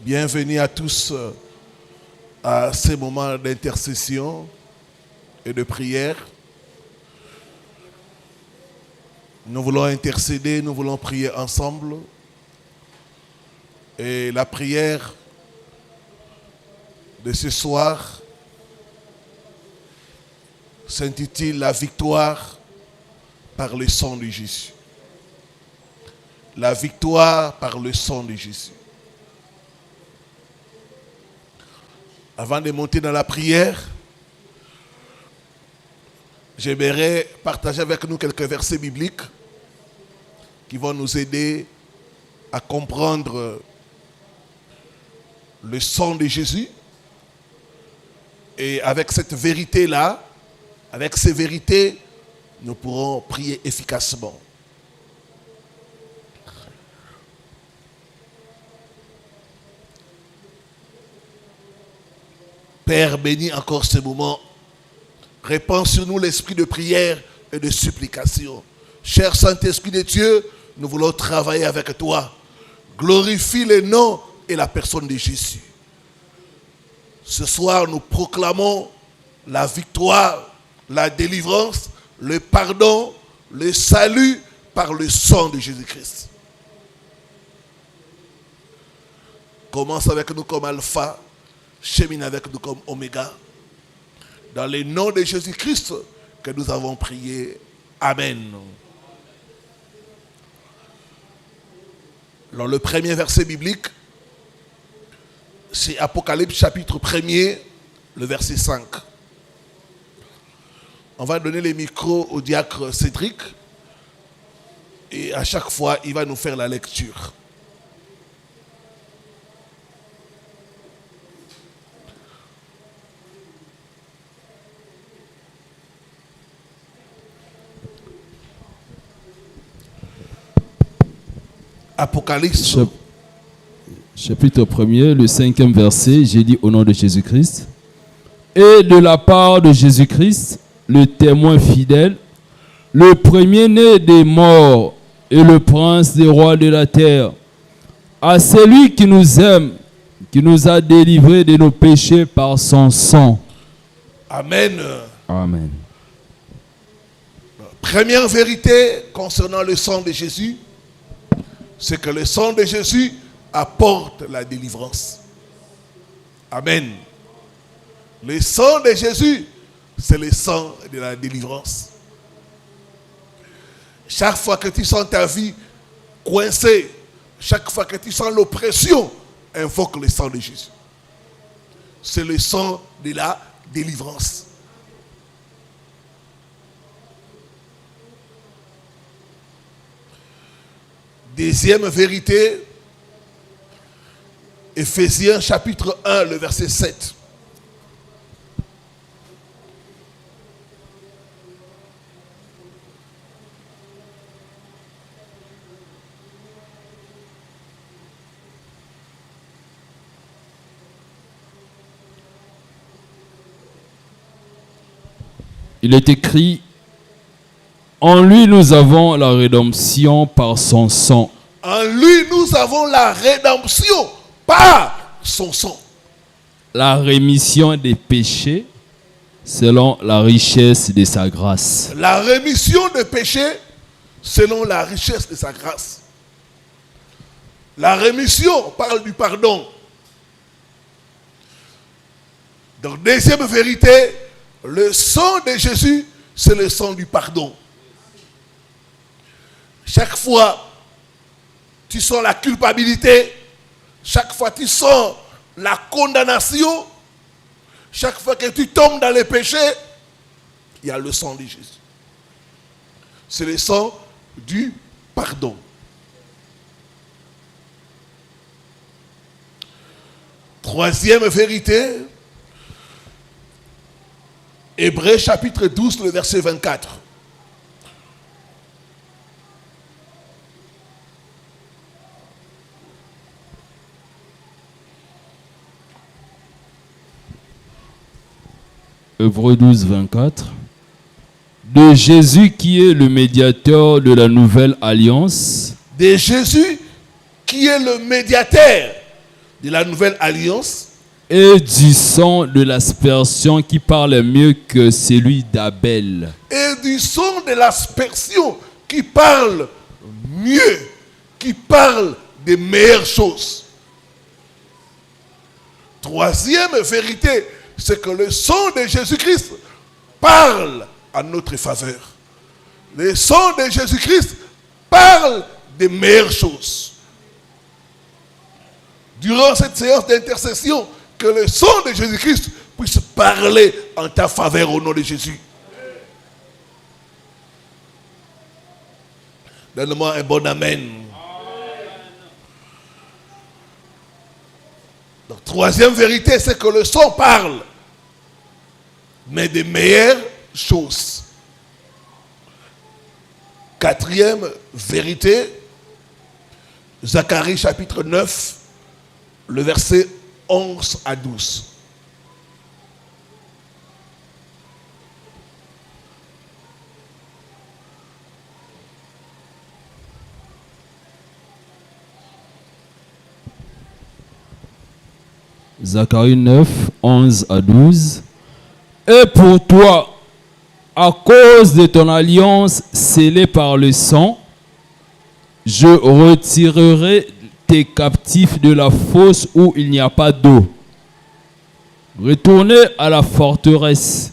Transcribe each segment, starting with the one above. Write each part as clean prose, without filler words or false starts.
Bienvenue à tous à ces moments d'intercession et de prière. Nous voulons intercéder, nous voulons prier ensemble. Et la prière de ce soir s'intitule « La victoire par le sang de Jésus ». La victoire par le sang de Jésus. Avant de monter dans la prière, j'aimerais partager avec nous quelques versets bibliques qui vont nous aider à comprendre le sang de Jésus. Et avec cette vérité-là, avec ces vérités, nous pourrons prier efficacement. Père, bénis encore ce moment. Répands sur nous l'esprit de prière et de supplication. Cher Saint-Esprit de Dieu, nous voulons travailler avec toi. Glorifie le nom et la personne de Jésus. Ce soir, nous proclamons la victoire, la délivrance, le pardon, le salut par le sang de Jésus-Christ. Commence avec nous comme alpha, chemine avec nous comme oméga. Dans le nom de Jésus-Christ que nous avons prié. Amen. Alors, le premier verset biblique, c'est Apocalypse chapitre 1er, le verset 5. On va donner les micros au diacre Cédric et à chaque fois, il va nous faire la lecture. Apocalypse. Chapitre 1er, le 5e verset, j'ai dit au nom de Jésus-Christ. Et de la part de Jésus-Christ, le témoin fidèle, le premier-né des morts et le prince des rois de la terre, à celui qui nous aime, qui nous a délivrés de nos péchés par son sang. Amen. Amen. Première vérité concernant le sang de Jésus, c'est que le sang de Jésus apporte la délivrance. Amen. Le sang de Jésus, c'est le sang de la délivrance. Chaque fois que tu sens ta vie coincée, chaque fois que tu sens l'oppression, invoque le sang de Jésus. C'est le sang de la délivrance. Deuxième vérité, Éphésiens chapitre 1, le verset 7. Il est écrit, en lui nous avons la rédemption par son sang. En lui nous avons la rédemption par son sang. La rémission des péchés selon la richesse de sa grâce. La rémission des péchés selon la richesse de sa grâce. La rémission parle du pardon. Donc, deuxième vérité, le sang de Jésus, c'est le sang du pardon. Chaque fois, tu sens la culpabilité. Chaque fois, tu sens la condamnation. Chaque fois que tu tombes dans les péchés, il y a le sang de Jésus. C'est le sang du pardon. Troisième vérité, Hébreux chapitre 12, le verset 24. Hébreux 12, 24. De Jésus qui est le médiateur de la nouvelle alliance. De Jésus qui est le médiateur de la nouvelle alliance et du sang de l'aspersion qui parle mieux que celui d'Abel. et du sang de l'aspersion qui parle mieux, qui parle des meilleures choses. Troisième vérité, c'est que le sang de Jésus-Christ parle en notre faveur. Le sang de Jésus-Christ parle des meilleures choses. Durant cette séance d'intercession, que le sang de Jésus-Christ puisse parler en ta faveur au nom de Jésus. Donne-moi un bon amen. Donc, troisième vérité, c'est que le sang parle, mais des meilleures choses. Quatrième vérité, Zacharie chapitre 9, le verset 11 à 12. Zacharie 9, 11 à 12. Et pour toi, à cause de ton alliance scellée par le sang, je retirerai tes captifs de la fosse où il n'y a pas d'eau. Retournez à la forteresse,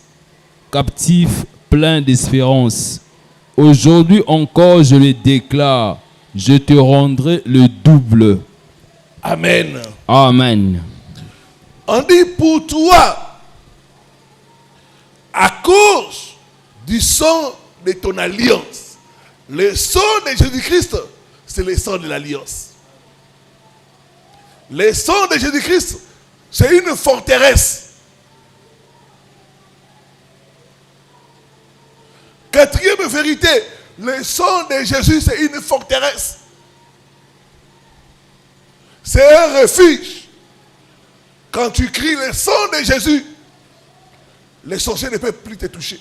captifs pleins d'espérance. Aujourd'hui encore, je le déclare, je te rendrai le double. Amen. Amen. On dit pour toi, à cause du sang de ton alliance. Le sang de Jésus-Christ, c'est le sang de l'alliance. Le sang de Jésus-Christ, c'est une forteresse. Quatrième vérité, le sang de Jésus, c'est une forteresse. C'est un refuge. Quand tu cries le sang de Jésus, les sorciers ne peuvent plus te toucher.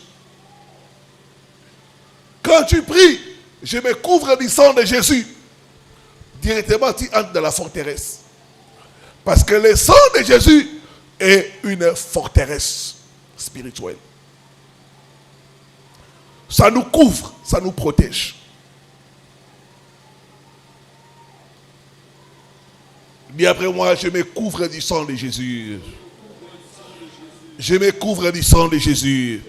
Quand tu pries, je me couvre du sang de Jésus, directement tu entres dans la forteresse. Parce que le sang de Jésus est une forteresse spirituelle. Ça nous couvre, ça nous protège. Dis après moi, je me couvre du sang de Jésus. Je me couvre du sang de Jésus.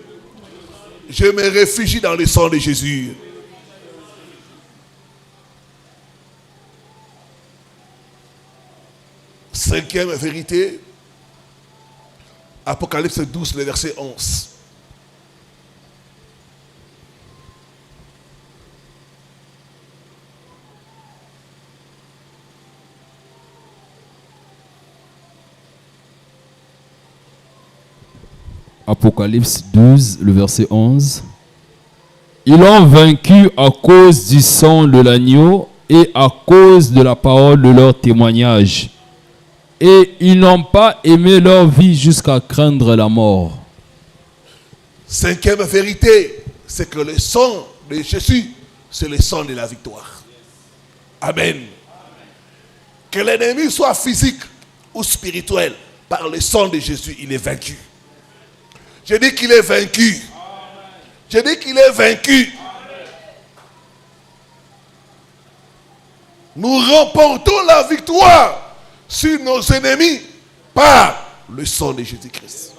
Je me réfugie dans le sang de Jésus. Cinquième vérité, Apocalypse 12, le verset 11. Apocalypse 12, le verset 11. Ils ont vaincu à cause du sang de l'agneau et à cause de la parole de leur témoignage. Et ils n'ont pas aimé leur vie jusqu'à craindre la mort. Cinquième vérité, c'est que le sang de Jésus, c'est le sang de la victoire. Amen. Que l'ennemi soit physique ou spirituel, par le sang de Jésus, il est vaincu. Je dis qu'il est vaincu. Je dis qu'il est vaincu. Nous remportons la victoire sur nos ennemis par le sang de Jésus-Christ.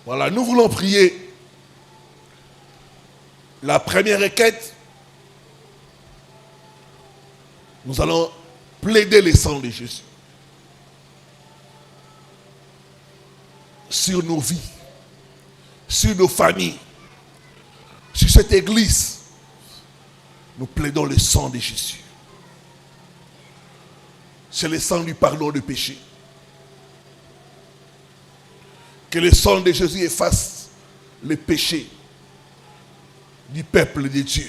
Voilà, nous voulons prier. La première requête, nous allons plaider le sang de Jésus sur nos vies, sur nos familles, sur cette église. Nous plaidons le sang de Jésus. C'est le sang du pardon de péché. Que le sang de Jésus efface le péché du peuple de Dieu.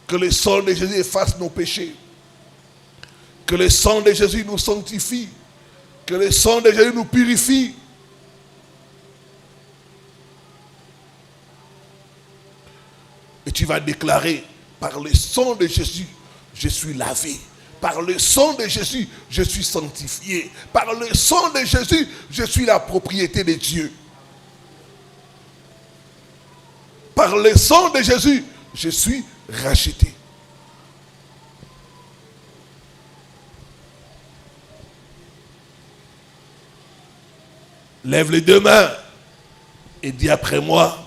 Que le sang de Jésus efface nos péchés. Que le sang de Jésus nous sanctifie. Que le sang de Jésus nous purifie. Et tu vas déclarer par le sang de Jésus je suis lavé. Par le sang de Jésus, je suis sanctifié. Par le sang de Jésus, je suis la propriété de Dieu. Par le sang de Jésus, je suis racheté. Lève les deux mains et dis après moi,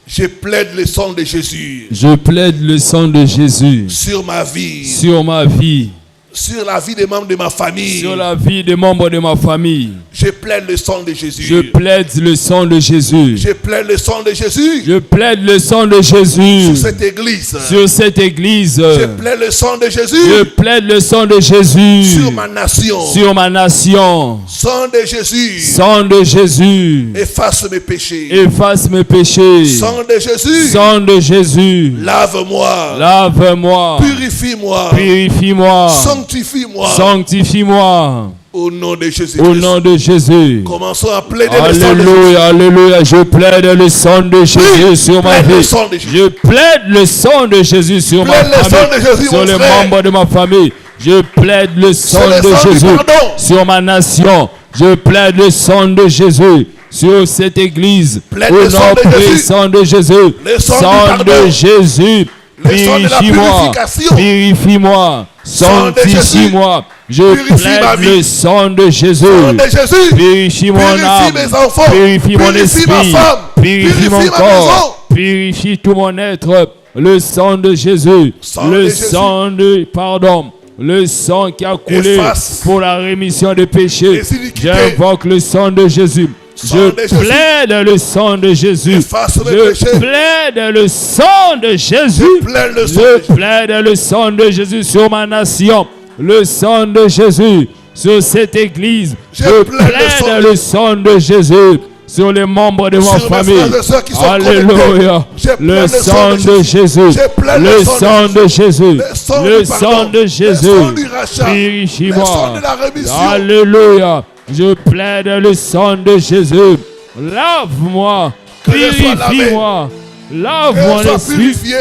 je plaide le sang de Jésus. Je plaide le sang de Jésus Sur ma vie. sur ma vie, Sur la vie des membres de ma famille. sur la vie des membres de ma famille. Je plaide le sang de Jésus. Je plaide le sang de Jésus. Je plaide le sang de Jésus. Je plaide le sang de Jésus Sur cette église. sur cette église. Je plaide le sang de Jésus. Je plaide le sang de Jésus Sur ma nation. sur ma nation. Sang de Jésus. Sang de Jésus, Efface mes péchés. efface mes péchés. Sang de Jésus. Sang de Jésus, Lave-moi. lave-moi, Purifie-moi. purifie-moi, Sanctifie-moi. sanctifie-moi. Au nom de Jésus. Au nom de Jésus. Commençons à plaider le sang de Jésus. Alléluia, alléluia. Je plaide le sang de Jésus sur ma plaide le vie. sang de Jésus. Je plaide le sang de Jésus sur ma Plaide le sang de famille, Jésus, sur mon les frère. membres de ma famille. Je plaide le sang le de sang du Jésus pardon. sur ma nation. Je plaide le sang de Jésus sur cette église. Plaide Au le sang nom de Jésus. puissant de Jésus. Le sang du Sang pardon. de Jésus. Le sang de la Purifie-moi. purification. Purifie-moi. Sang de Sanctifie-moi. Je Purifie ma plaide vie. le sang de Jésus. Sang de Jésus. Purifie mon Purifie âme, mes enfants. purifie mon Purifie esprit, ma femme. purifie Purifie mon ma corps, purifie tout mon être. Le sang de Jésus, Sang le de Jésus. sang de pardon, le sang qui a coulé Efface pour la rémission des péchés. les iniquités. J'invoque le sang de Jésus. Sang Je de Jésus. plaide le sang de Jésus. Efface mes Je péchés. plaide le sang de Jésus. Plaide le sang de Je Jésus. plaide le sang de Jésus sur ma nation. Le sang de Jésus sur cette église. Je Je plaide plaide le sang de Jésus sur les membres de ma Sur mes famille. frères et sœurs qui sont Alléluia. connectés. Je plaide Le sang de Jésus. Je plaide Le sang de Jésus. Le sang Le du sang pardon. de Le Jésus. sang du rachat. Le sang Purifie-moi. de la rémission. Alléluia. Je plaide le sang de Jésus. Lave-moi. Que je sois lavé. Purifie-moi. Que Lave-moi je sois l'esprit. purifié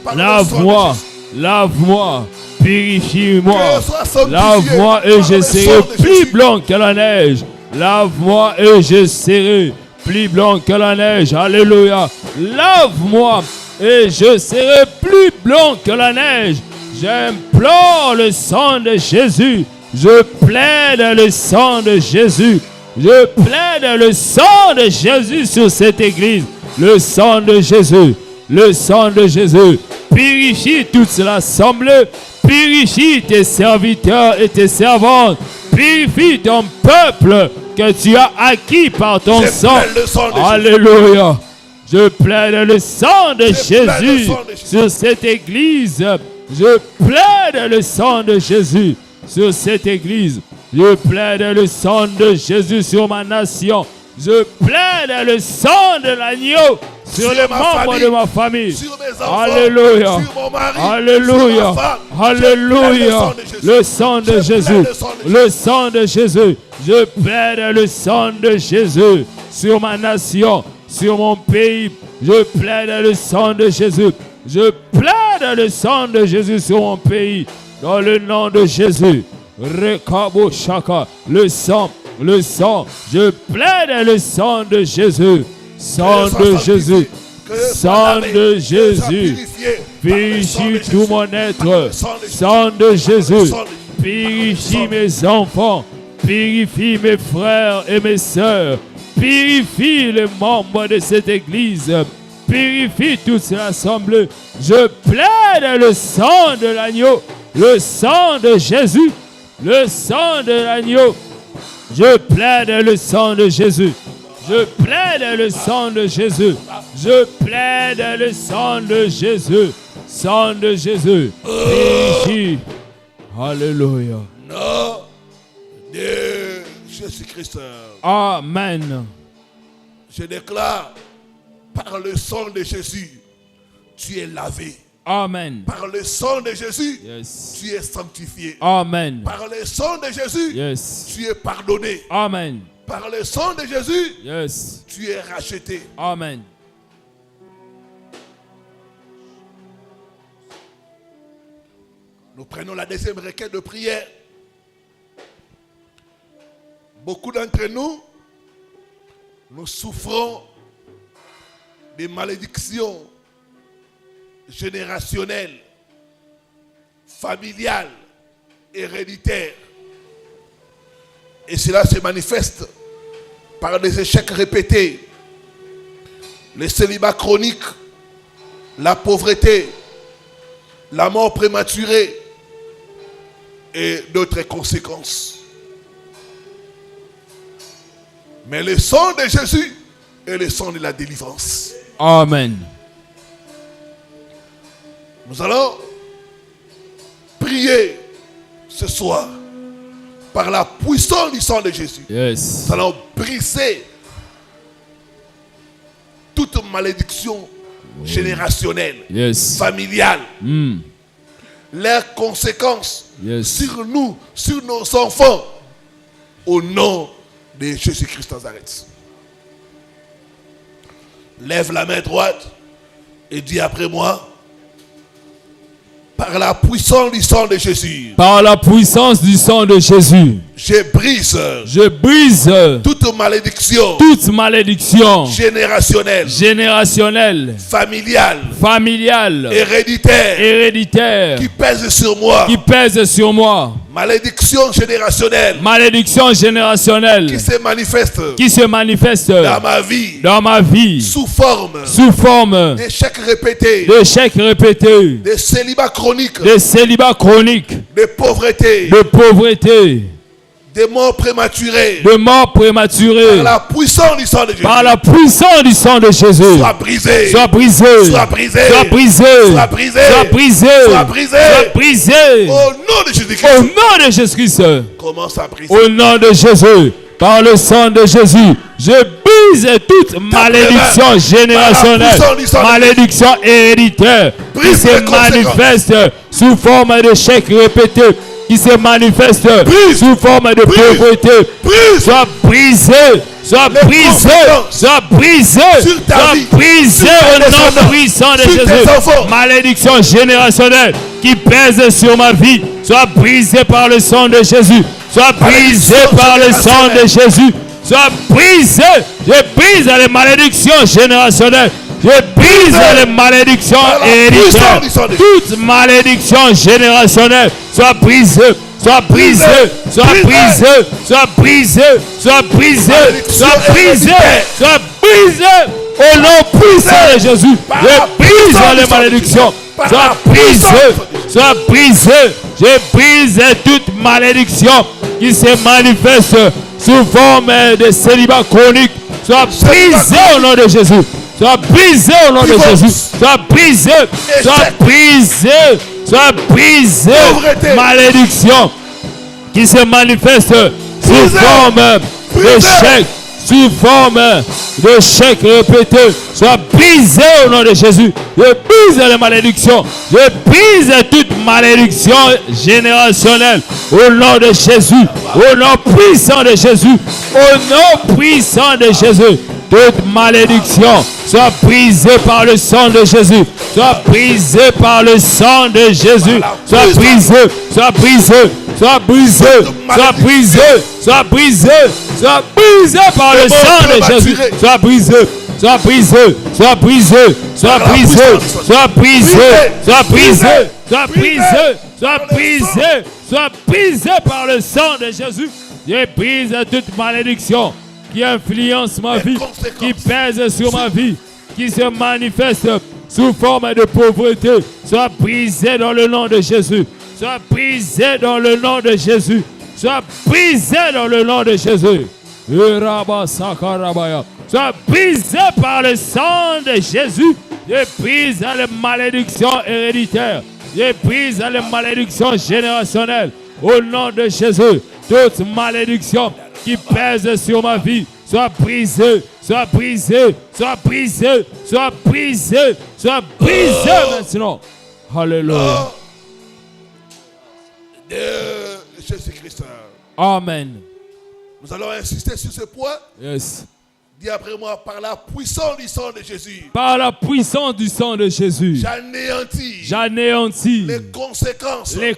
par le sang de Lave-moi. Jésus. Lave-moi. Purifie-moi. Que je sois sanctifié Lave-moi et par je le serai sang de plus Jésus. blanc que la neige. Lave-moi et je serai plus blanc que la neige. Alléluia. Lave-moi et je serai plus blanc que la neige. J'implore le sang de Jésus. Je plaide le sang de Jésus. Je plaide le sang de Jésus sur cette église. Le sang de Jésus. Le sang de Jésus. Purifie toute l'assemblée. Purifie tes serviteurs et tes servantes. Purifie ton peuple que tu as acquis par ton Je sang. plaide le sang de Jésus. Alléluia. Je plaide le sang de plaide le Jésus sang de Jésus. sur cette église. Je plaide le sang de Jésus sur cette église. Je plaide le sang de Jésus sur ma nation. Je plaide le sang de l'agneau sur les ma membres famille, de ma famille. sur mes enfants, Alléluia. sur mon mari, Alléluia. sur ma femme. Alléluia. Le sang de Je Jésus. plaide le sang de Jésus. Le sang de Jésus. Je plaide le sang de Jésus sur ma nation, sur mon pays. Je plaide le sang de Jésus. Je plaide le sang de Jésus sur mon pays. Dans le nom de Jésus. Rekabo Shaka. Le sang. Je plaide le sang de Jésus. Sang de Jésus. Sang de Jésus. Purifie tout mon être. Sang de Jésus. Purifie mes enfants. Purifie mes frères et mes sœurs. Purifie les membres de cette église. Purifie toute l'assemblée. Je plaide le sang de l'agneau. Le sang de Jésus. Le sang de l'agneau. Je plaide le sang de Jésus. Je plaide le sang de Jésus. Je plaide le sang de Jésus. Sang de Jésus. Purifie. Alléluia. Nom de Jésus-Christ. Amen. Je déclare, par le sang de Jésus, tu es lavé. Amen. Par le sang de Jésus, Yes. tu es sanctifié. Amen. Par le sang de Jésus, Yes. tu es pardonné. Amen. Par le sang de Jésus, Yes. tu es racheté. Amen. Nous prenons la deuxième requête de prière. Beaucoup d'entre nous, nous souffrons des malédictions générationnelles, familiales, héréditaires. Et cela se manifeste par des échecs répétés, les célibats chroniques, la pauvreté, la mort prématurée et d'autres conséquences. Mais le sang de Jésus est le sang de la délivrance. Amen. Nous allons prier ce soir par la puissance du sang de Jésus. Yes. Nous allons briser toute malédiction générationnelle, yes, familiale, leurs conséquences, yes, sur nous, sur nos enfants, au nom de Jésus-Christ Nazareth. Lève la main droite et dis après moi: par la puissance du sang de Jésus, par la puissance du sang de Jésus, je brise toute malédiction générationnelle, familiale, héréditaire, qui pèse sur moi, malédiction générationnelle, qui se manifeste dans ma vie, sous forme d'échecs répétés, de célibat chronique, de pauvreté, de mort prématurée, par la puissance du sang de Jésus, soit brisé, au nom de Jésus-Christ. Commence à briser. Au nom de Jésus, par le sang de Jésus, je brise toute malédiction générationnelle, malédiction héréditaire, qui se manifeste sous forme d'échecs répétés, qui se manifeste sous forme de pauvreté. Soit brisé au nom puissant de Jésus. Malédiction générationnelle qui pèse sur ma vie, soit brisée par le sang de Jésus. Soit brisé par le sang de Jésus. Soit brisé. Je brise les malédictions générationnelles. Je brise les malédictions héréditaires. Toute malédiction générationnelle soit brisée. Soit brisé, soit brisé, soit brisé, soit brisé, soit brisé, soit brisé. Au nom puissant de Jésus, je brise les malédictions. Soit brisé, soit brisé. Je brise toute malédiction qui se manifeste sous forme de célibat chronique. Soit brisé au nom de Jésus. Soit brisé au nom de Jésus. Soit brisé, soit brisé. Soit brisé, malédiction qui se manifeste sous forme d'échec, sous forme d'échec répété. Soit brisé au nom de Jésus. Je brise les malédictions. Je brise toute malédiction générationnelle au nom de Jésus. Au nom puissant de Jésus. Au nom puissant de Jésus. Toute malédiction soit brisée par le sang de Jésus. Soit brisée par le sang de Jésus. Soit brisée, soit brisée, soit brisée, soit brisée, soit brisée, soit brisée par le sang de Jésus. Soit brisée, soit brisée, soit brisée, soit brisée, soit brisée, soit brisée, soit brisée, soit brisée, soit brisée par le sang de Jésus. Je brise toute malédiction qui influence ma vie, qui pèse sur ma vie, qui se manifeste sous forme de pauvreté, soit brisé dans le nom de Jésus. Soit brisé dans le nom de Jésus. Soit brisé dans le nom de Jésus. Soit brisé par le sang de Jésus. Je brise les malédictions héréditaires. Je brise les malédictions générationnelles. Au nom de Jésus, toute malédiction qui pèse sur ma vie, soit brisée, soit brisée, soit brisée, soit brisée, soit brisée maintenant. Alléluia. Jésus-Christ. Amen. Nous allons insister sur ce point. Yes. Dis après moi, par la puissance du sang de Jésus. Par la puissance du sang de Jésus. J'anéantis les conséquences de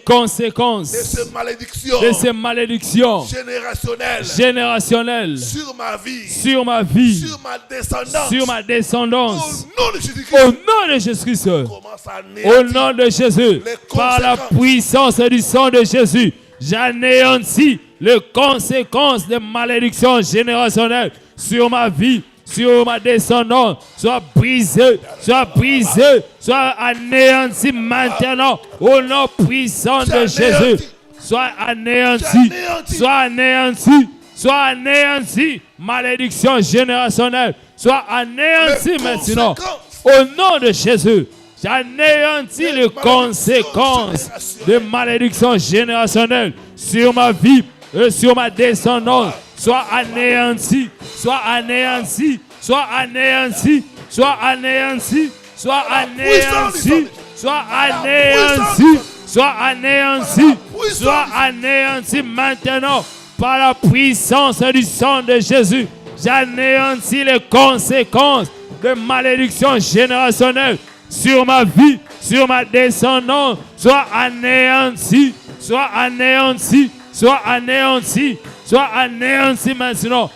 ces malédictions générationnelles sur ma vie, sur ma descendance, au nom de Jésus-Christ, au nom de Jésus, par la puissance du sang de Jésus, j'anéantis les conséquences des malédictions générationnelles sur ma vie, sur ma descendance, soit brisé, soit anéanti maintenant, au nom puissant de Jésus. Soit anéanti, malédiction générationnelle, soit anéanti maintenant, au nom de Jésus. J'anéantis les conséquences de malédiction générationnelle sur ma vie et sur ma descendance. Soit anéanti, maintenant par la puissance du sang de Jésus. J'anéantis les conséquences de malédiction générationnelle sur ma vie, sur ma descendance. Soit anéanti maintenant.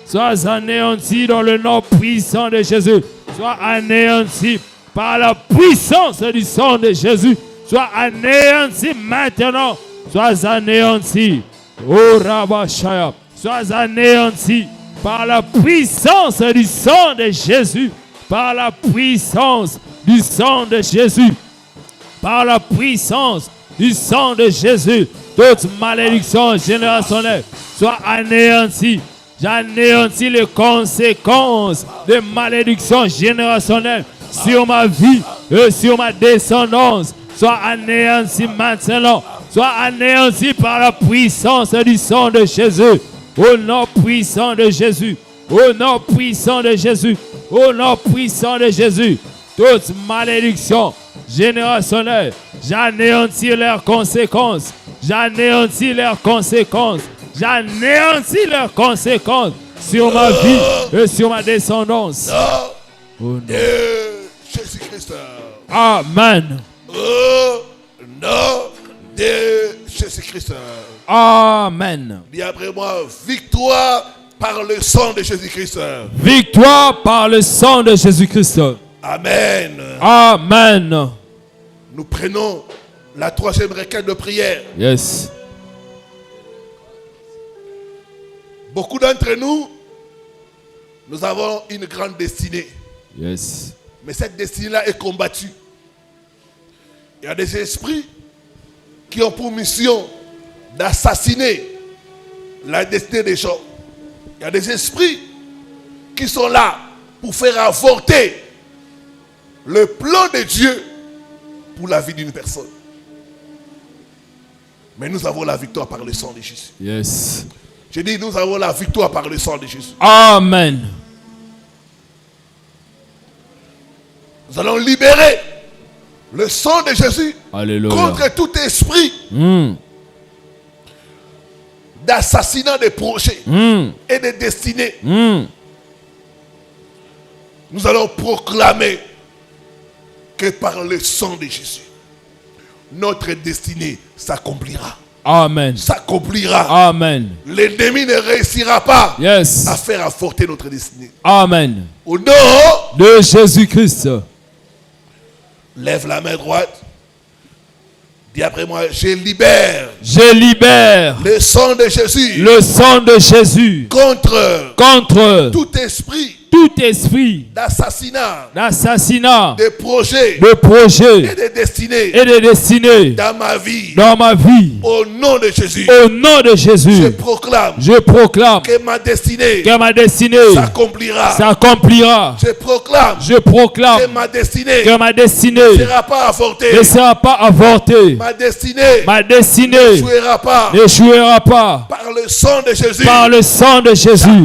Sois anéanti dans le nom puissant de Jésus. Sois anéanti par la puissance du sang de Jésus. Sois anéanti maintenant. Sois anéanti. Oh Rabashaya. Sois anéanti par la puissance du sang de Jésus. Par la puissance du sang de Jésus. Par la puissance du sang de Jésus. Toute malédiction générationnelle soit anéantie. J'anéantis les conséquences de malédiction générationnelle sur ma vie et sur ma descendance. Soit anéanti maintenant. Soit anéanti par la puissance du sang de Jésus. Au nom puissant de Jésus. Au nom puissant de Jésus. Au nom puissant de Jésus. Toute malédiction générationnelle, j'anéantis leurs conséquences. J'anéantis leurs conséquences. J'anéantis leurs conséquences sur ma vie et sur ma descendance. Au nom de Jésus-Christ. Amen. Au nom de Jésus-Christ. Amen. Dis après moi, victoire par le sang de Jésus-Christ. Victoire par le sang de Jésus-Christ. Amen. Amen. Nous prenons la troisième requête de prière. Yes. Beaucoup d'entre nous, nous avons une grande destinée. Yes. Mais cette destinée-là est combattue. Il y a des esprits qui ont pour mission d'assassiner la destinée des gens. Il y a des esprits qui sont là pour faire avorter le plan de Dieu pour la vie d'une personne. Mais nous avons la victoire par le sang de Jésus. Yes. J'ai dit, nous avons la victoire par le sang de Jésus. Amen. Nous allons libérer le sang de Jésus. Alléluia. Contre tout esprit d'assassinat des projets et des destinées. Nous allons proclamer que par le sang de Jésus, notre destinée s'accomplira. Amen. S'accomplira. Amen. L'ennemi ne réussira pas yes. à faire avorter notre destinée. Amen. Au nom de Jésus-Christ. Lève la main droite. Dis après moi, je libère. Je libère. Le sang de Jésus. Le sang de Jésus. Contre tout esprit d'assassinat, de projets et de destinées dans ma vie. Au nom de Jésus, je proclame que ma destinée s'accomplira. Je proclame que ma destinée ne sera pas avortée. Ma destinée n'échouera pas. Par le sang de Jésus,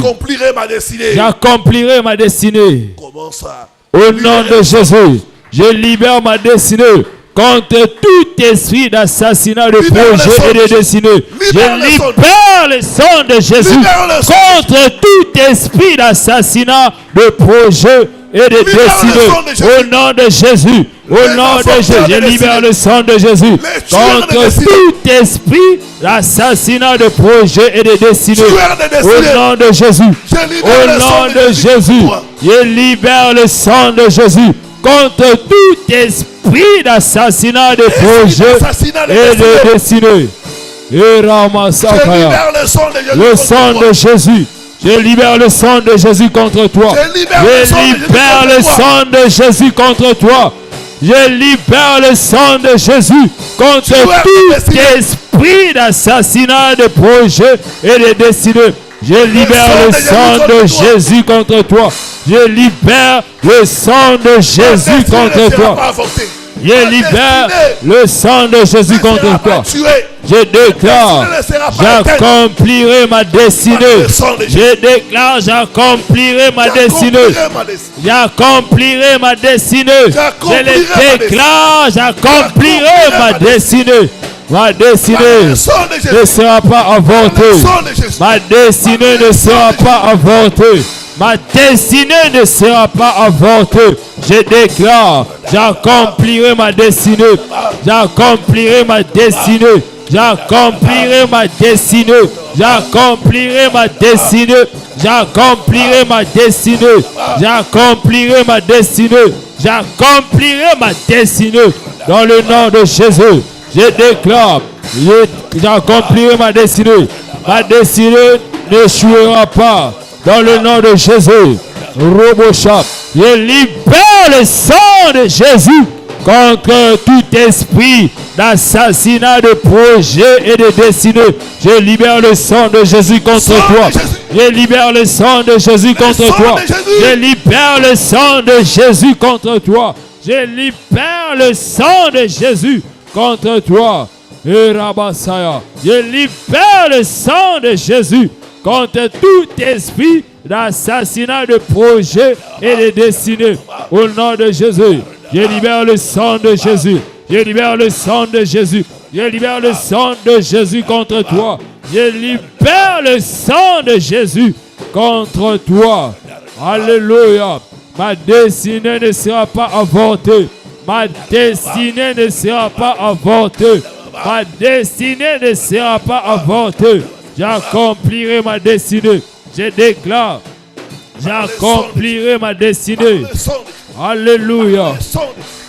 j'accomplirai ma destinée. Comment ça? Au nom de Jésus, je libère ma destinée contre tout esprit d'assassinat, de projet et de destinée. Je libère le sang de Jésus contre tout esprit d'assassinat, de projet et de destinée. Au nom de Jésus. Au nom de Jésus, je libère le sang de Jésus contre tout esprit d'assassinat, de projet et de destinée. Au nom de Jésus. Au nom de Jésus, je libère le sang de Jésus contre tout esprit d'assassinat, de projet et de destinée. Et Ramassakaya, le sang de Jésus. Je libère le sang de Jésus contre toi. Je libère le sang de Jésus contre toi. Je libère le sang de Jésus contre tout esprit d'assassinat, de projet et de destinée. Je libère le sang de Jésus contre toi. Je libère le sang de Jésus contre toi. Je libère le sang de Jésus contre toi. Je déclare, j'accomplirai ma destinée. Je déclare, j'accomplirai ma destinée. J'accomplirai ma destinée. Je le déclare, j'accomplirai ma destinée. Ma destinée ne sera pas avortée. Ma destinée ne sera pas avortée. Ma destinée ne sera pas avortée. Je déclare, j'accomplirai ma destinée. J'accomplirai ma destinée. J'accomplirai ma destinée. J'accomplirai ma destinée. J'accomplirai ma destinée. J'accomplirai ma destinée. J'accomplirai ma destinée. Dans le nom de Jésus, je déclare, j'accomplirai ma destinée. Ma destinée n'échouera pas. Dans le nom de Jésus, Robochap, je libère le sang de Jésus contre tout esprit d'assassinat, de projet et de destinée. Je libère le sang de Jésus contre toi. Je libère le sang de Jésus contre toi. Je libère le sang de Jésus contre toi. Je libère le sang de Jésus contre toi. Et Rabassaya, je libère le sang de Jésus contre tout esprit d'assassinat, de projet et de destinée. Au nom de Jésus, je libère le sang de Jésus. Je libère le sang de Jésus. Je libère le sang de Jésus contre toi. Je libère le sang de Jésus contre toi. Alléluia. Ma destinée ne sera pas avortée. Ma destinée ne sera pas avortée. Ma destinée ne sera pas avortée. J'accomplirai ma destinée. Je déclare, j'accomplirai ma destinée. Alléluia.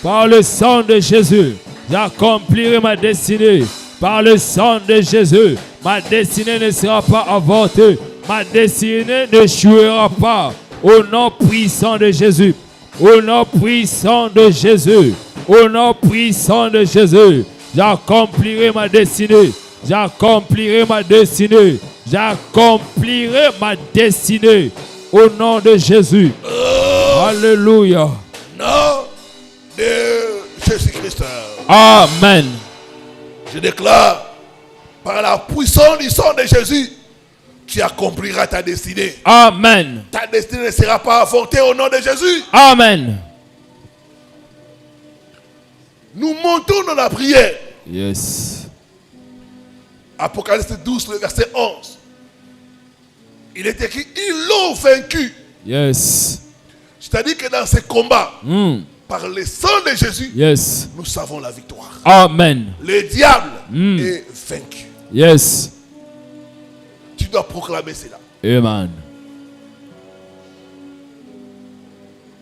Par le sang de Jésus, j'accomplirai ma destinée. Par le sang de Jésus, ma destinée ne sera pas avortée. Ma destinée n'échouera pas. Au nom puissant de Jésus. Au nom puissant de Jésus. Au nom puissant de Jésus. J'accomplirai ma destinée. J'accomplirai ma destinée. J'accomplirai ma destinée. Au nom de Jésus. Alléluia. Nom de Jésus-Christ. Amen. Je déclare, par la puissance du sang de Jésus, tu accompliras ta destinée. Amen. Ta destinée ne sera pas avortée au nom de Jésus. Amen. Nous montons dans la prière. Yes. Apocalypse 12, le verset 11. Il est écrit, ils l'ont vaincu. Yes. C'est-à-dire que dans ces combats, par le sang de Jésus, yes, nous savons la victoire. Amen. Le diable est vaincu. Yes. Tu dois proclamer cela. Amen.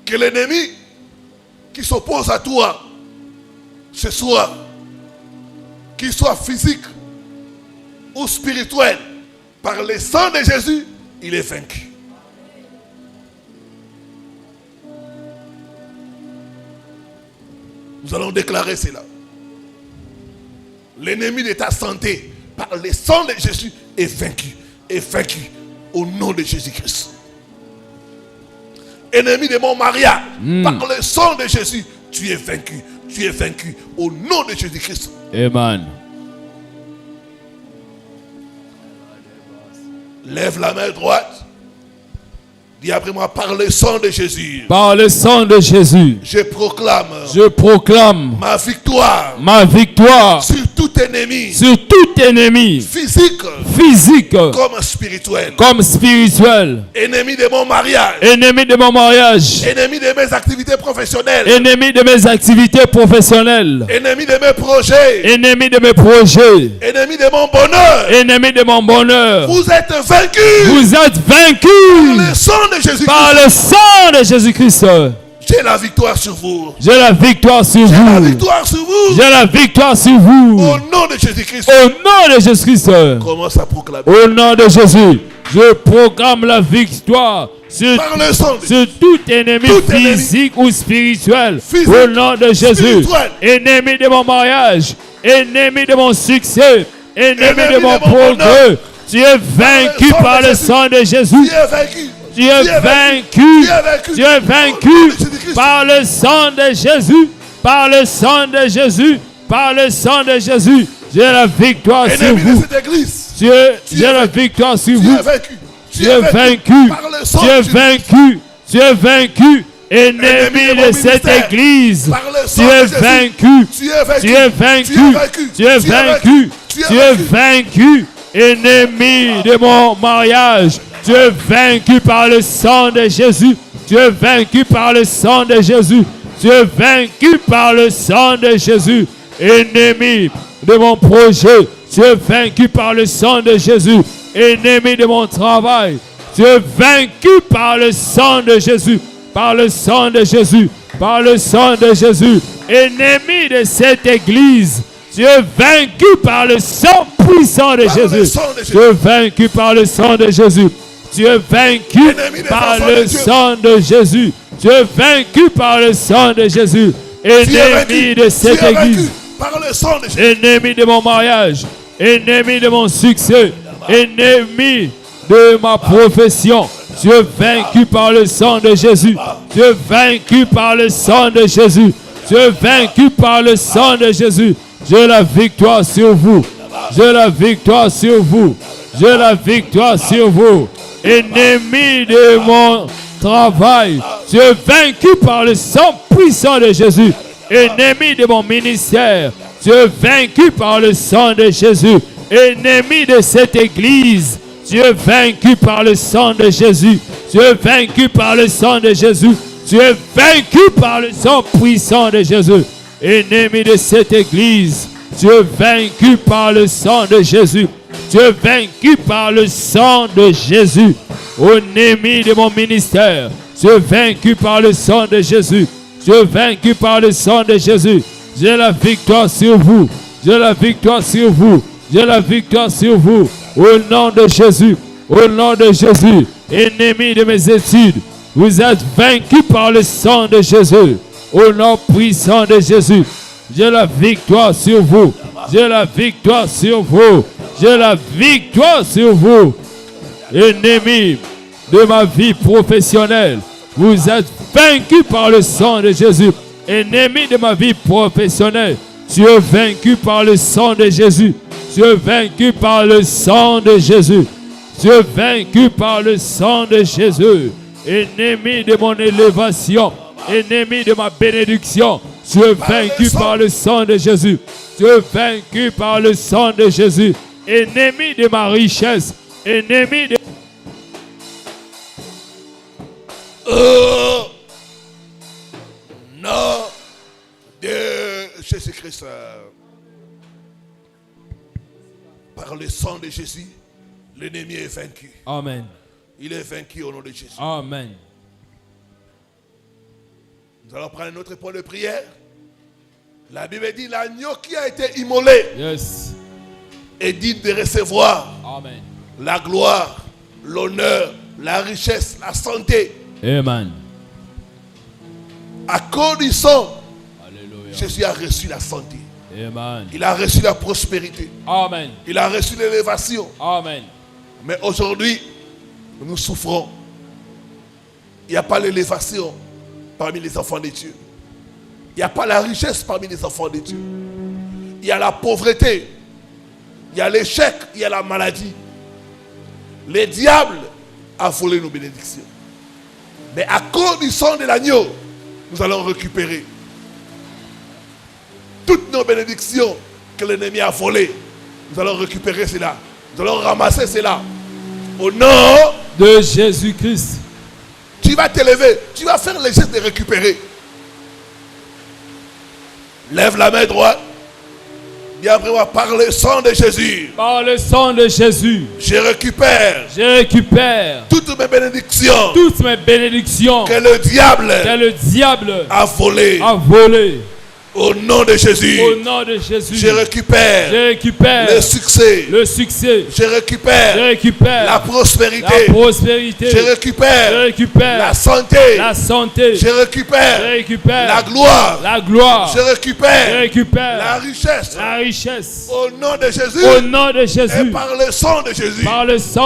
Que l'ennemi qui s'oppose à toi ce soir, qu'il soit physique ou spirituel, par le sang de Jésus, il est vaincu. Nous allons déclarer cela. L'ennemi de ta santé, par le sang de Jésus, est vaincu. Est vaincu au nom de Jésus-Christ. Ennemi de mon mariage, par le sang de Jésus, tu es vaincu. Tu es vaincu au nom de Jésus-Christ. Amen. Lève la main droite. Dis après moi, par le sang de Jésus, Par le sang de Jésus, je proclame je proclame ma victoire sur tout ennemi, tout ennemi physique comme spirituel, ennemi de mon mariage, ennemi de mon mariage, ennemi de mes activités professionnelles, ennemi de mes activités professionnelles, ennemi de mes projets, ennemi de mes projets, ennemi de mon bonheur. ennemi de mon bonheur. Vous êtes vaincus. Vous êtes vaincus Le sang de Jésus-Christ. par le sang de Jésus-Christ. J'ai la victoire sur vous. J'ai la victoire sur J'ai la vous. victoire sur vous. J'ai la victoire sur vous. Au nom de Jésus-Christ. Au nom de Jésus-Christ. Commence à proclamer. Au nom de Jésus, je proclame la victoire sur, Par le sang de sur tout ennemi physique ou spirituel. Physique, Au nom de Jésus. spirituel. Ennemi de mon mariage. Ennemi de mon succès. Ennemi de mon bonheur. progrès. Tu es vaincu par le sang de Jésus. Tu es vaincu. Tu es vaincu. Tu es vaincu par le sang de Jésus. Par le sang de Jésus. Par le sang de Jésus. J'ai la victoire sur Ennemi de vous. cette église. J'ai la victoire sur Tu vous. es vaincu. Tu es vaincu. Par le sang Tu es de Jésus. vaincu. Tu es vaincu. Ennemi Ennemi de de mon cette ministère. église. Par le sang Tu es de Jésus. vaincu. Tu es vaincu. Tu es vaincu. Tu es vaincu. Tu es vaincu. Ennemi de mon mariage. Tu es vaincu par le sang de Jésus. Tu es vaincu par le sang de Jésus. Tu es vaincu par le sang de Jésus. Ennemi de mon projet. Tu es vaincu par le sang de Jésus. Ennemi de mon travail. Tu es vaincu par le sang de Jésus. Par le sang de Jésus. Par le sang de Jésus. Ennemi de cette église. Tu es vaincu par le sang puissant de Jésus. Tu es vaincu par le sang de Jésus. Tu es vaincu par le sang de Jésus. Tu es vaincu par le sang de Jésus. Ennemi de cette église. Par le sang de Jésus. Ennemi de mon mariage. Ennemi de mon succès. Ennemi de ma profession. Tu es vaincu par le sang de Jésus. Tu es vaincu par le sang de Jésus. Tu es vaincu par le sang de Jésus. J'ai la victoire sur vous. J'ai la victoire sur vous. J'ai la victoire sur vous. Ennemi de mon travail. Tu es vaincu par le sang puissant de Jésus. Ennemi de mon ministère. Tu es vaincu par le sang de Jésus. Ennemi de cette église. Tu es vaincu par le sang de Jésus. Tu es vaincu par le sang de Jésus. Tu es vaincu par le sang puissant de Jésus. Ennemi de cette église. Tu es vaincu par le sang de Jésus. Tu es vaincu par le sang de Jésus. Ennemi de mon ministère. Tu es vaincu par le sang de Jésus. Tu es vaincu par le sang de Jésus. J'ai la victoire sur vous. J'ai la victoire sur vous. J'ai la victoire sur vous. Au nom de Jésus. Au nom de Jésus. Ennemi de mes études. Vous êtes vaincu par le sang de Jésus. Au nom puissant de Jésus. J'ai la victoire sur vous. J'ai la victoire sur vous. J'ai la victoire sur vous. Ennemi de ma vie professionnelle. Vous êtes vaincu par le sang de Jésus. Ennemi de ma vie professionnelle. Tu es vaincu par le sang de Jésus. Tu es vaincu par le sang de Jésus. Tu es vaincu par le sang de Jésus. Ennemi de mon élévation. Ennemi de ma bénédiction. Tu es vaincu par le sang de Jésus. Tu es vaincu par le sang de Jésus. Ennemi de ma richesse. Ennemi de... Nom de Jésus-Christ. Par le sang de Jésus, l'ennemi est vaincu. Amen. Il est vaincu au nom de Jésus. Amen. Nous allons prendre notre point de prière. La Bible dit l'agneau qui a été immolé Yes. est digne de recevoir Amen. la gloire, l'honneur, la richesse, la santé. Amen. À cause du sang, Alléluia. Jésus a reçu la santé. Amen. Il a reçu la prospérité. Amen. Il a reçu l'élévation. Amen. Mais aujourd'hui, nous souffrons. Il n'y a pas l'élévation parmi les enfants de Dieu. Il n'y a pas la richesse parmi les enfants de Dieu. Il y a la pauvreté. Il y a l'échec. Il y a la maladie. Le diable a volé nos bénédictions. Mais à cause du sang de l'agneau, nous allons récupérer toutes nos bénédictions que l'ennemi a volées. Nous allons récupérer cela. Nous allons ramasser cela. Au nom de Jésus-Christ. Tu vas t'élever. Tu vas faire le geste de récupérer. Lève la main droite. Bien après moi, par le sang de Jésus. Par le sang de Jésus. Je récupère. Je récupère. Toutes mes bénédictions. Toutes mes bénédictions. Que le diable. A volé. Au nom de Jésus. Au nom de Jésus. Je récupère. Le succès. Je récupère. La prospérité. Je récupère. La santé. Je récupère. La gloire. Je récupère. La richesse. Au nom de Jésus. Et par le sang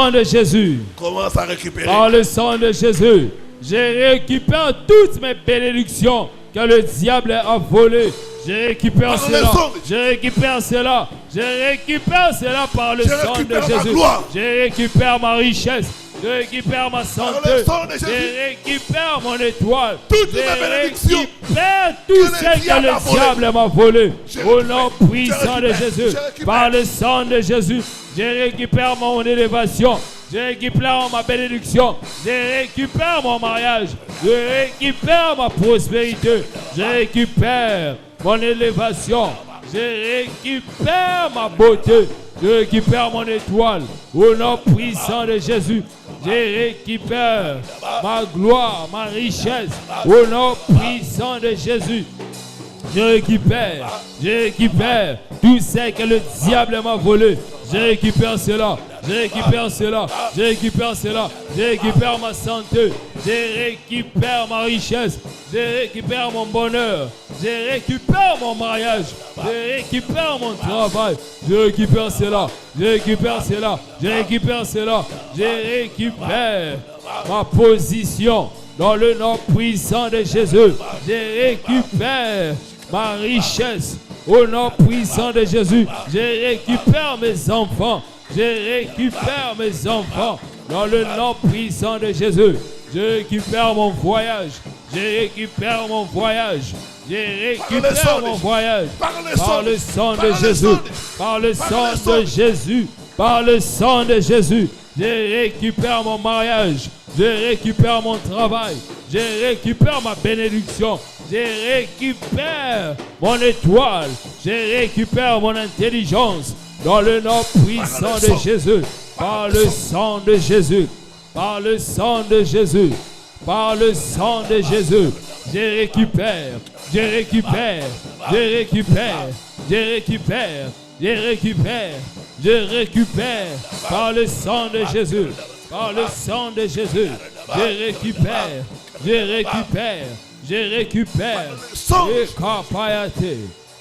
de Jésus. Commence à récupérer. Par le sang de Jésus. Je récupère toutes mes bénédictions que le diable a volé. Je récupère cela. Je récupère cela. Je récupère cela par le sang de Jésus. Je récupère ma richesse. Je récupère ma santé. Je récupère mon étoile. Je récupère tout ce que le diable m'a volé. Au nom puissant de Jésus. Par le sang de Jésus. Je récupère mon élévation. Je récupère ma bénédiction. Je récupère mon mariage. Je récupère ma prospérité. Je récupère mon élévation. Je récupère ma beauté. Je récupère mon étoile. Au nom puissant de Jésus. Je récupère ma gloire, ma richesse. Au nom puissant de Jésus. Je récupère tout ce que le diable m'a volé. Je récupère cela. Je récupère cela. Je récupère cela. Je récupère ma santé. Je récupère ma richesse. Je récupère mon bonheur. Je récupère mon mariage. Je récupère mon travail. Je récupère cela. Je récupère cela. Je récupère cela. Je récupère ma position dans le nom puissant de Jésus. Je récupère ma richesse au nom puissant de Jésus. Je récupère mes enfants. Je récupère mes enfants dans le nom puissant de Jésus. Je récupère mon voyage. Je récupère mon voyage. Je récupère mon voyage par le sang de Jésus. Par le sang de Jésus. Par le sang de Jésus. Je récupère mon mariage. Je récupère mon travail. Je récupère ma bénédiction. Je récupère mon étoile. Je récupère mon intelligence. Dans le nom puissant de Jésus. Par le sang de Jésus. Par le sang de Jésus. Par le sang de Jésus. Je récupère. Je récupère. Je récupère. Je récupère. Je récupère. Je récupère. Par le sang de Jésus. Par le sang de Jésus. Je récupère. Je récupère. Je récupère.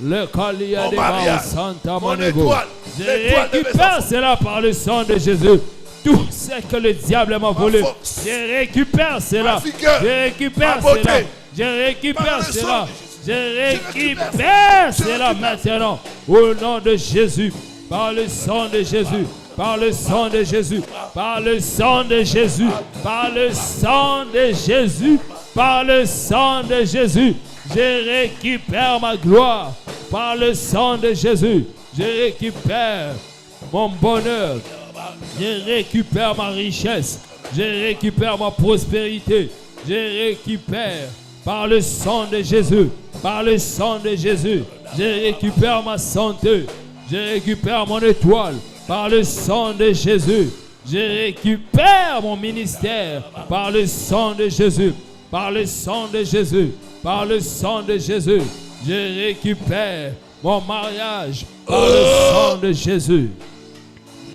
Le Kalia de Santa Monego. Je récupère cela par le sang de Jésus. Tout ce que le diable m'a volé. Je récupère cela. Je récupère cela. Je récupère cela. Je récupère cela maintenant. Au nom de Jésus. Par le sang de Jésus. Par le sang de Jésus. Par le sang de Jésus. Par le sang de Jésus. Par le sang de Jésus. Je récupère ma gloire. Par le sang de Jésus. Je récupère mon bonheur. Je récupère ma richesse. Je récupère ma prospérité. Je récupère par le sang de Jésus. Par le sang de Jésus. Je récupère ma santé. Je récupère mon étoile. Par le sang de Jésus. Je récupère mon ministère. Par le sang de Jésus. Par le sang de Jésus. Par le sang de Jésus. Je récupère mon mariage par le sang de Jésus.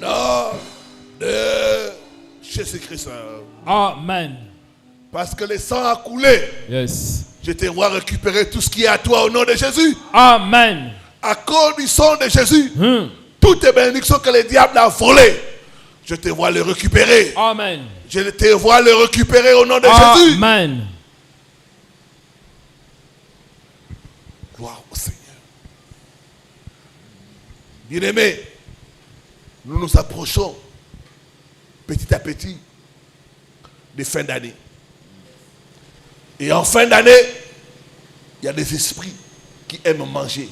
Nom de Jésus-Christ. Amen. Parce que le sang a coulé. Yes. Je te vois récupérer tout ce qui est à toi au nom de Jésus. Amen. À cause du sang de Jésus, toutes les bénédictions que le diable a volées, je te vois le récupérer. Amen. Je te vois le récupérer au nom de Jésus. Amen. Gloire au Seigneur. Bien-aimés, nous nous approchons petit à petit des fins d'année. Et en fin d'année, il y a des esprits qui aiment manger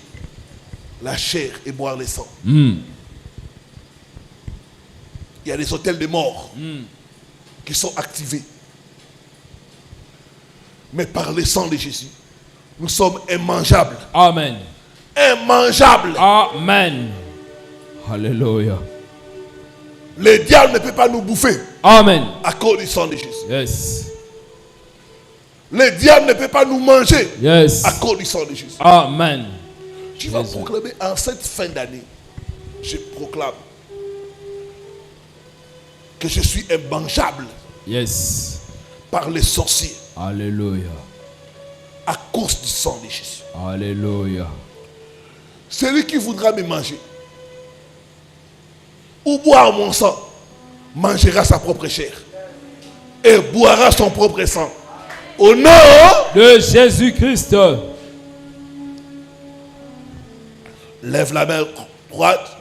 la chair et boire le sang. Il y a des hôtels de mort qui sont activés. Mais par le sang de Jésus, nous sommes immangeables. Amen. Immangeables. Amen. Alléluia. Le diable ne peut pas nous bouffer. Amen. À cause du sang de Jésus. Yes. Le diable ne peut pas nous manger. Yes. À cause du sang de Jésus. Amen. Tu vas proclamer en cette fin d'année, je proclame que je suis immangeable. Yes. Par les sorciers. Alléluia. À cause du sang de Jésus. Alléluia. Celui qui voudra me manger ou boire mon sang mangera sa propre chair et boira son propre sang. Au nom de Jésus-Christ. Lève la main droite.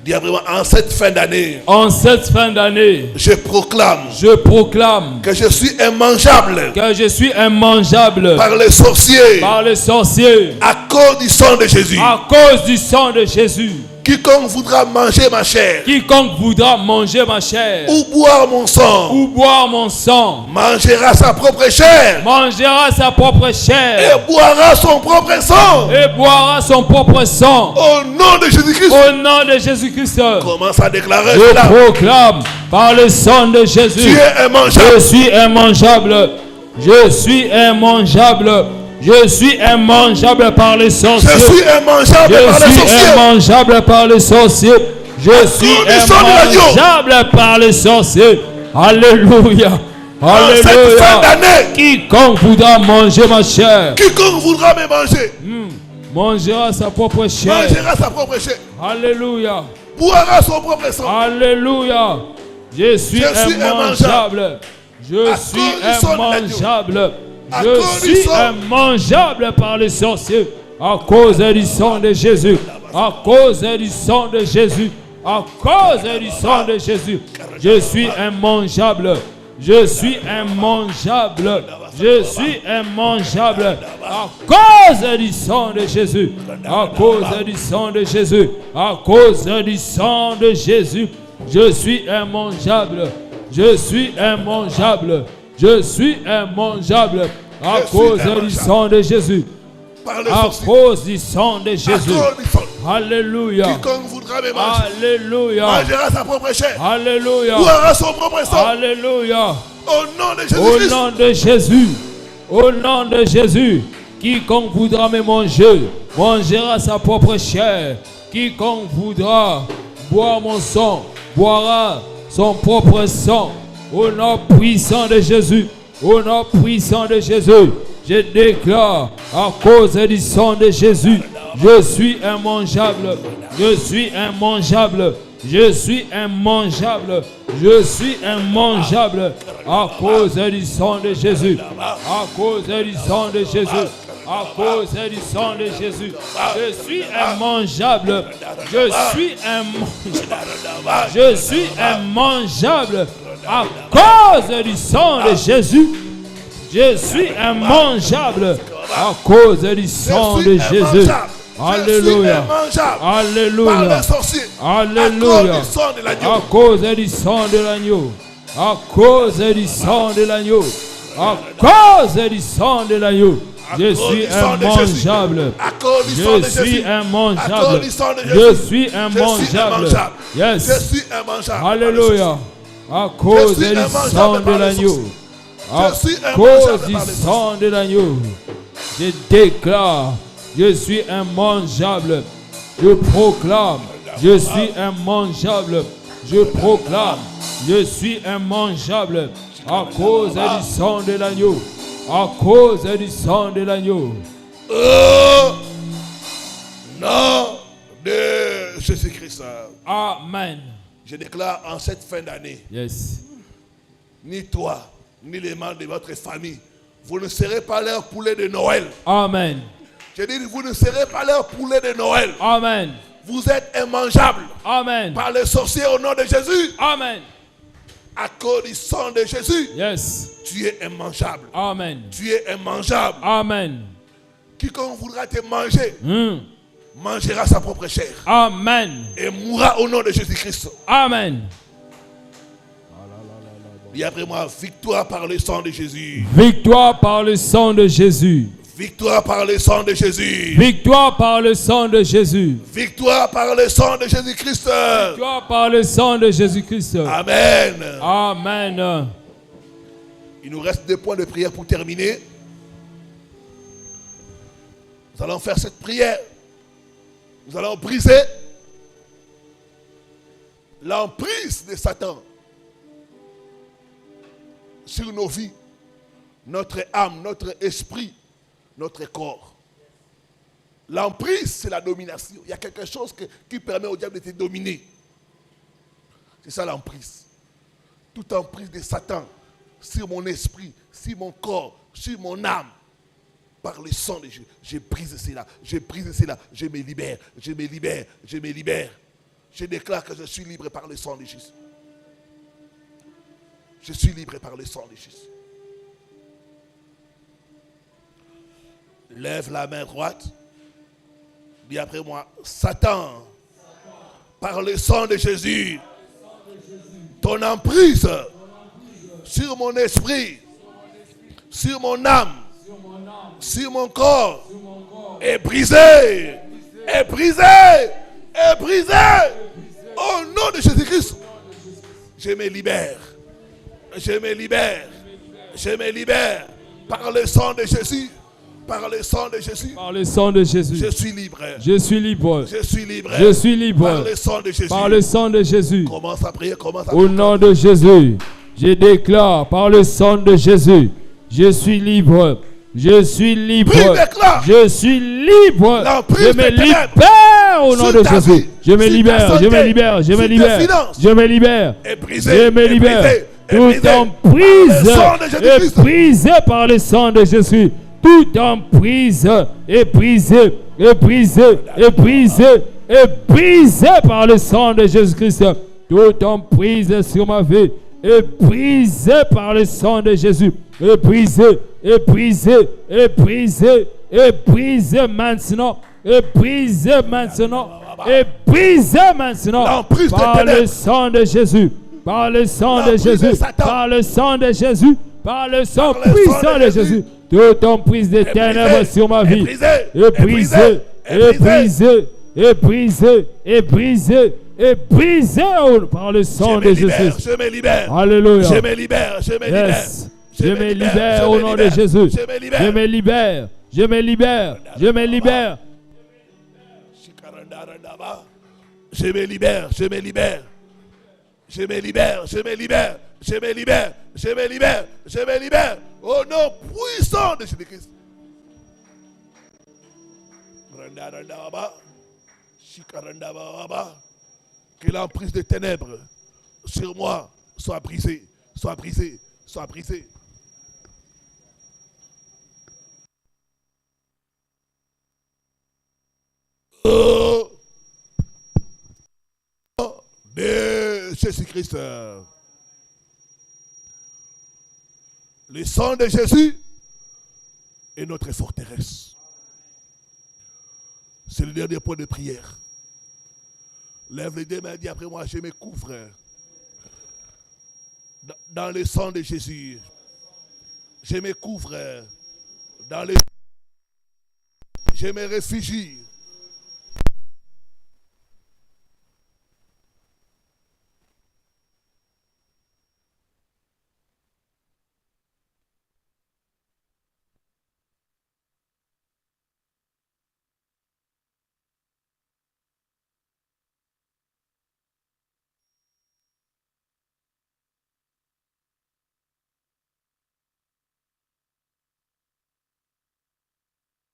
Dis vraiment, en cette fin d'année. En cette fin d'année. Je proclame. Je proclame. Que je suis immangeable. Que je suis immangeable. Par les sorciers. Par les sorciers. À cause du sang de Jésus. À cause du sang de Jésus. Quiconque voudra manger ma chair. Quiconque voudra manger ma chair. Ou boire mon sang. Ou boire mon sang. Mangera sa propre chair. Mangera sa propre chair. Et boira son propre sang. Et boira son propre sang. Au nom de Jésus-Christ. Au nom de Jésus-Christ. Commence à déclarer. Je proclame par le sang de Jésus. Tu es immangeable. Je suis immangeable. Je suis immangeable. Je suis immangeable par les sorciers. Je suis immangeable par les sorciers. Je suis immangeable par les sorciers. Je suis immangeable par les sorciers. Alléluia. Alléluia. Quiconque voudra manger ma chair. Quiconque voudra me manger. Mangera sa propre chair. Mangera sa propre chair. Alléluia. Boira son propre sang. Alléluia. Je suis immangeable. Je suis immangeable. Je suis immangeable par les sorciers à cause du sang de Jésus. À cause du sang de Jésus. À cause du sang de Jésus. Je suis immangeable. Je suis immangeable. Je suis immangeable. À cause du sang de Jésus. À cause du sang de Jésus. À cause du sang de Jésus. Je suis immangeable. Je suis immangeable. Je suis immangeable à cause du sang de Jésus. À cause du sang de Jésus. Alléluia. Quiconque voudra me manger. Alléluia. Mangera sa propre chair. Alléluia. Boira son propre sang. Alléluia. Au nom de Jésus. Au nom de Jésus. Au nom de Jésus. Quiconque voudra me manger mangera sa propre chair. Quiconque voudra boire mon sang boira son propre sang. Au nom puissant de Jésus, au nom puissant de Jésus, je déclare à cause du sang de Jésus, je suis immangeable, je suis immangeable, je suis immangeable, je suis immangeable à cause du sang de Jésus, à cause du sang de Jésus. À cause du sang de Jésus, je suis immangeable. Je suis immangeable. Je suis immangeable. À cause du sang de Jésus, je suis immangeable. À cause du sang de Jésus. Alléluia. Alléluia. Alléluia. À cause du sang de l'agneau. À cause du sang de l'agneau. À cause du sang de l'agneau. Je suis immangeable. Je suis immangeable. Je suis immangeable. Yes. Je suis immangeable. Alléluia. À cause du sang de l'agneau. À cause du sang de l'agneau. Je déclare. Je suis immangeable. Je proclame. Je suis immangeable. Je proclame. Je suis immangeable. À cause du sang de l'agneau. À cause du sang de l'agneau. Nom de Jésus-Christ. Amen. Je déclare en cette fin d'année. Yes. Ni toi, ni les membres de votre famille, vous ne serez pas leur poulet de Noël. Amen. Je dis, vous ne serez pas leur poulet de Noël. Amen. Vous êtes immangeables. Amen. Par les sorciers au nom de Jésus. Amen. À cause du sang de Jésus, Yes. tu es immangeable. Amen. Tu es immangeable. Amen. Quiconque voudra te manger, Mm. mangera sa propre chair Amen. et mourra au nom de Jésus-Christ. Amen. Dis après moi, victoire par le sang de Jésus. Victoire par le sang de Jésus. Victoire par le sang de Jésus. Victoire par le sang de Jésus. Victoire par le sang de Jésus-Christ. Victoire par le sang de Jésus-Christ. Amen. Amen. Il nous reste 2 points de prière pour terminer. Nous allons faire cette prière. Nous allons briser l'emprise de Satan sur nos vies, notre âme, notre esprit, notre corps. L'emprise, c'est la domination. Il y a quelque chose qui permet au diable de te dominer. C'est ça l'emprise. Toute emprise de Satan sur mon esprit, sur mon corps, sur mon âme. Par le sang de Jésus, je brise cela, je brise cela, je me libère, je me libère, je me libère. Je déclare que je suis libre par le sang de Jésus. Je suis libre par le sang de Jésus. Lève la main droite. Dis après moi, Satan, par le sang de Jésus, ton emprise sur mon esprit, sur mon âme, sur mon corps, est brisé, est brisé, est brisé. Au nom de Jésus-Christ, je me libère, je me libère, je me libère. Par le sang de Jésus, par le sang de Jésus, Par le sang de Jésus. je suis libre, Je suis libre. je suis libre, Je suis libre. par le sang de Jésus. Par le sang de Jésus. Commence à prier, commence à Au prier. nom de Jésus, je déclare par le sang de Jésus, je suis libre. Je suis libre. Prie, déclare. Je suis libre. L'emprise Je me des ténèbres libère au nom sur de ta Jésus. vie, Je me sur ta libère. Je me santé, libère. Je me sur tes libère. finances. Je me libère. Est brisé, Je me est libère. brisé, est Toute brisé emprise par le sang de est Jésus-Christ. brisée par le sang de Jésus. Toute emprise est brisée, est brisée, est brisée, est brisée par le sang de Jésus-Christ. Toute emprise sur ma vie est brisée par le sang de Jésus. Est brisée, est brisée, est brisée, est brisée maintenant. Est brisée maintenant. Est brisée maintenant. L'emprise des Par le ténèbres. sang de Jésus. Par le sang de L'emprise de Jésus. Satan. Par le sang de Jésus. Par le sang Par le sang puissant de de Jésus. Jésus. Toute emprise des Est ténèbres brisé, sur ma est vie brisé, est brisée, est brisée, est brisée, est brisée, est brisée par le sang de Jésus. Je me libère. Alléluia. Je me libère. Je me libère. Yes. Je me libère au nom de Jésus. Je me libère. Je me libère. Je me libère. Je me libère. Je me libère. Je me libère. Je me libère. Je me libère. Je me libère. Je me libère. Je me libère. Au nom puissant de Jésus-Christ. Que l'emprise des ténèbres sur moi soit brisée, soit brisée, soit brisée. Oh, de Jésus-Christ. Le sang de Jésus est notre forteresse. C'est le dernier point de prière. Lève les deux mains, dis après moi, je me couvre dans le sang de Jésus. Je me couvre dans le... Je me réfugie